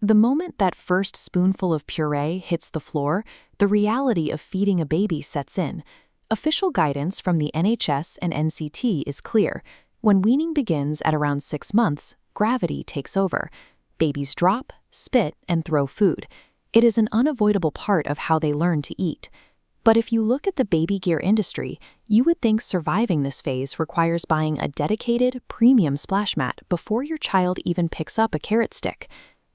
The moment that first spoonful of puree hits the floor, the reality of feeding a baby sets in. Official guidance from the NHS and NCT is clear. When weaning begins at around 6 months, gravity takes over. Babies drop, spit, and throw food. It is an unavoidable part of how they learn to eat. But if you look at the baby gear industry, you would think surviving this phase requires buying a dedicated, premium splash mat before your child even picks up a carrot stick.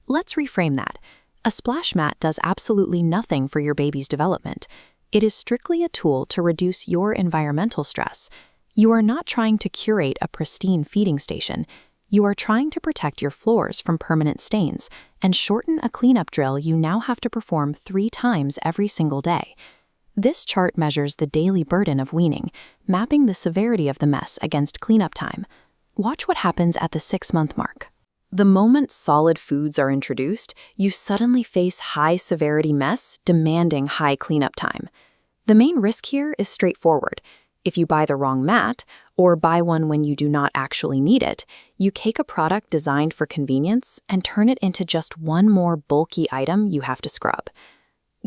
Let's reframe that. A splash mat does absolutely nothing for your baby's development. It is strictly a tool to reduce your environmental stress. You are not trying to curate a pristine feeding station. You are trying to protect your floors from permanent stains and shorten a cleanup drill you now have to perform 3 times every single day. This chart measures the daily burden of weaning, mapping the severity of the mess against cleanup time. Watch what happens at the 6-month mark. The moment solid foods are introduced, you suddenly face high-severity mess demanding high cleanup time. The main risk here is straightforward. If you buy the wrong mat, or buy one when you do not actually need it, you take a product designed for convenience and turn it into just one more bulky item you have to scrub.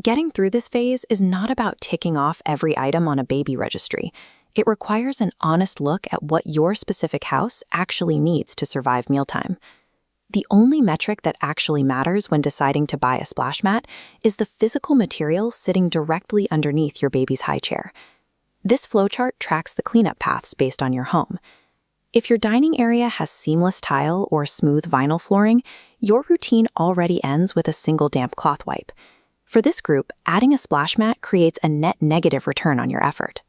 Getting through this phase is not about ticking off every item on a baby registry. It requires an honest look at what your specific house actually needs to survive mealtime. The only metric that actually matters when deciding to buy a splash mat is the physical material sitting directly underneath your baby's high chair. This flowchart tracks the cleanup paths based on your home. If your dining area has seamless tile or smooth vinyl flooring, your routine already ends with a single damp cloth wipe. For this group, adding a splash mat creates a net negative return on your effort.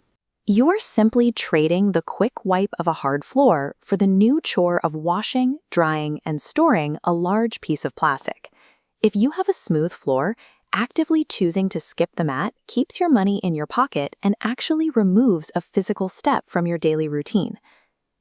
You are simply trading the quick wipe of a hard floor for the new chore of washing, drying, and storing a large piece of plastic. If you have a smooth floor, actively choosing to skip the mat keeps your money in your pocket and actually removes a physical step from your daily routine.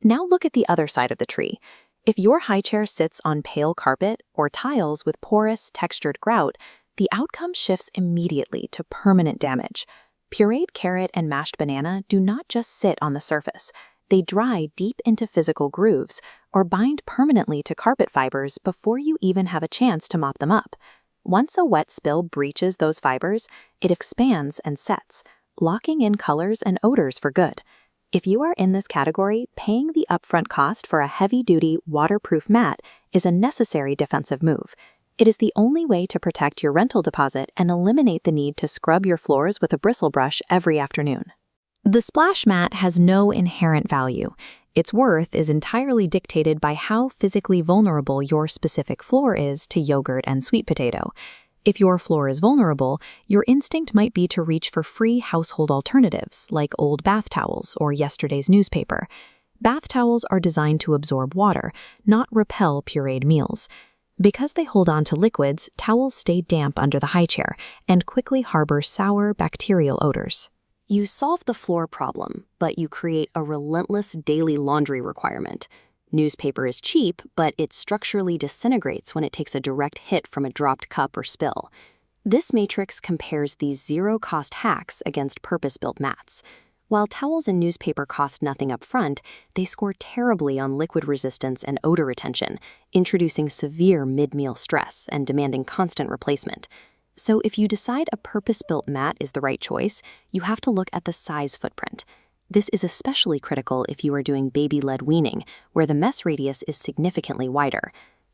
Now look at the other side of the tree. If your high chair sits on pale carpet or tiles with porous, textured grout, the outcome shifts immediately to permanent damage. Pureed carrot and mashed banana do not just sit on the surface. They dry deep into physical grooves or bind permanently to carpet fibers before you even have a chance to mop them up. Once a wet spill breaches those fibers, it expands and sets, locking in colors and odors for good. If you are in this category, paying the upfront cost for a heavy-duty, waterproof mat is a necessary defensive move. It is the only way to protect your rental deposit and eliminate the need to scrub your floors with a bristle brush every afternoon. The splash mat has no inherent value. Its worth is entirely dictated by how physically vulnerable your specific floor is to yogurt and sweet potato. If your floor is vulnerable, your instinct might be to reach for free household alternatives like old bath towels or yesterday's newspaper. Bath towels are designed to absorb water, not repel pureed meals. Because they hold on to liquids, towels stay damp under the high chair and quickly harbor sour bacterial odors. You solve the floor problem, but you create a relentless daily laundry requirement. Newspaper is cheap, but it structurally disintegrates when it takes a direct hit from a dropped cup or spill. This matrix compares these zero-cost hacks against purpose-built mats. While towels and newspaper cost nothing up front, they score terribly on liquid resistance and odor retention, introducing severe mid-meal stress and demanding constant replacement. So if you decide a purpose-built mat is the right choice, you have to look at the size footprint. This is especially critical if you are doing baby-led weaning, where the mess radius is significantly wider.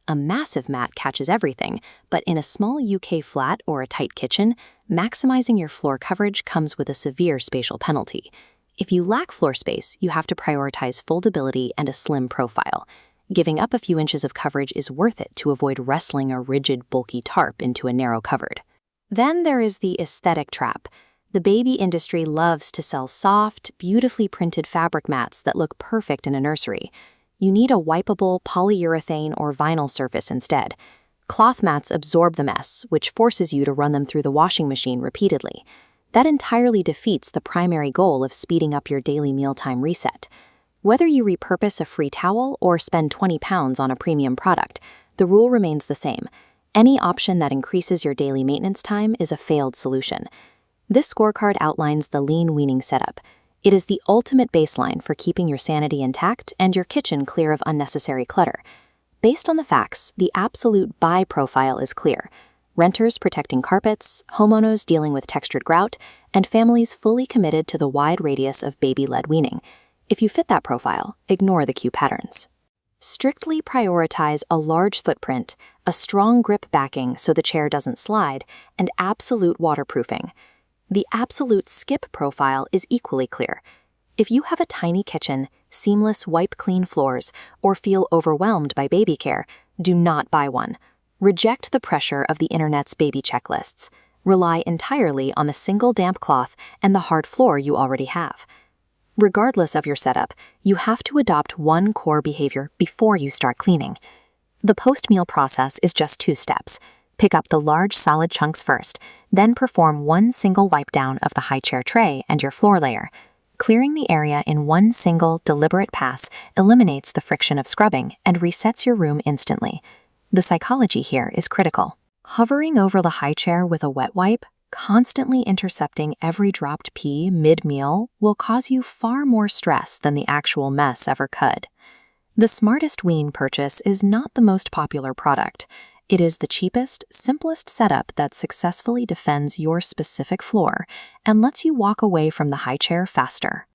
A massive mat catches everything, but in a small UK flat or a tight kitchen, maximizing your floor coverage comes with a severe spatial penalty. If you lack floor space, you have to prioritize foldability and a slim profile. Giving up a few inches of coverage is worth it to avoid wrestling a rigid, bulky tarp into a narrow cupboard. Then there is the aesthetic trap. The baby industry loves to sell soft, beautifully printed fabric mats that look perfect in a nursery. You need a wipeable polyurethane or vinyl surface instead. Cloth mats absorb the mess, which forces you to run them through the washing machine repeatedly. That entirely defeats the primary goal of speeding up your daily mealtime reset. Whether you repurpose a free towel or spend £20 on a premium product, the rule remains the same. Any option that increases your daily maintenance time is a failed solution. This scorecard outlines the lean weaning setup. It is the ultimate baseline for keeping your sanity intact and your kitchen clear of unnecessary clutter. Based on the facts, the absolute buy profile is clear. Renters protecting carpets, homeowners dealing with textured grout, and families fully committed to the wide radius of baby-led weaning. If you fit that profile, ignore the cue patterns. Strictly prioritize a large footprint, a strong grip backing so the chair doesn't slide, and absolute waterproofing. The absolute skip profile is equally clear. If you have a tiny kitchen, seamless wipe-clean floors, or feel overwhelmed by baby care, do not buy one. Reject the pressure of the internet's baby checklists. Rely entirely on the single damp cloth and the hard floor you already have. Regardless of your setup, you have to adopt one core behavior before you start cleaning. The post-meal process is just 2 steps. Pick up the large solid chunks first, then perform one single wipe down of the high chair tray and your floor layer. Clearing the area in one single, deliberate pass eliminates the friction of scrubbing and resets your room instantly. The psychology here is critical. Hovering over the high chair with a wet wipe, constantly intercepting every dropped pee mid-meal, will cause you far more stress than the actual mess ever could. The smartest wean purchase is not the most popular product. It is the cheapest, simplest setup that successfully defends your specific floor and lets you walk away from the high chair faster.